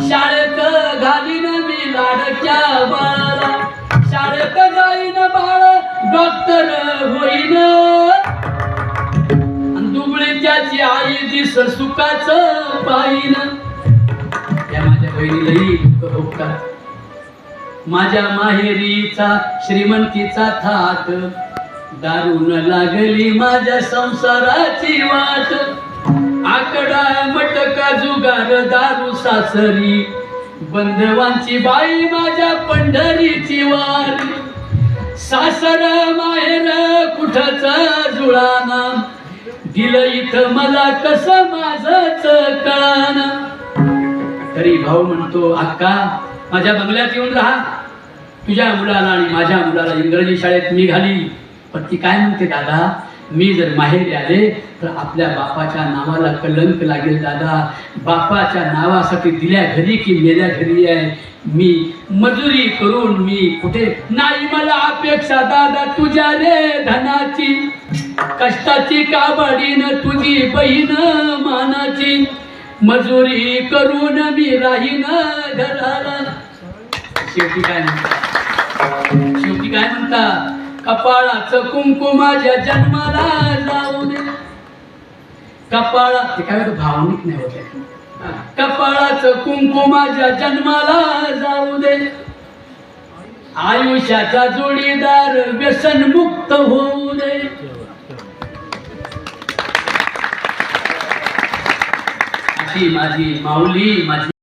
शाळेत घालीन मी लाडक्या बाळाला, शाळेत जाईन बाळ डॉक्टर होईन, दुबळी त्याची आई दिस सुखाच पाहिन. या माझ्या बहिणीलाही दुःख भोगतात. माझ्या माहेरीचा श्रीमंतीचा थाट, दारून लागली माझ्या संसाराची वाट. आकडा मटका जुगार दारू सासरी, बंधवांची बाई माझ्या पंढरीची वारी. सासर माहेर कुठच जुळाना, दिलं इथं मला कसं माझच कळाना. तरी भाऊ म्हणतो, अक्का माझ्या बंगल्यात येऊन राहा, तुझ्या मुलाला आणि माझ्या मुलाला इंग्रजी शाळेत मी घाली. पण ती काय म्हणते, दादा मी जर माहेरी आले तर आपल्या बापाच्या नावाला कलंक लागेल. दादा बापाच्या नावासाठी दिल्या घरी की मेल्या घरी आहे. मी मजुरी करून मी कुठे नाही मला अपेक्षा दादा तुझ्या रे धनाची, कष्टाची काबडीन तुझी बहीण मानाची. मजुरी करून मी राहीन घराला. शेवटी काय म्हणता, कपाळाचं कुंकू माझ्या जन्माला जाऊ दे. कपाळा ते काय भावनिक नाही होते. कपाळाचं कुंकू माझ्या जन्माला जाऊ दे, आयुष्याचा जोडीदार व्यसन मुक्त होऊ दे. अशी माझी माऊली, माझी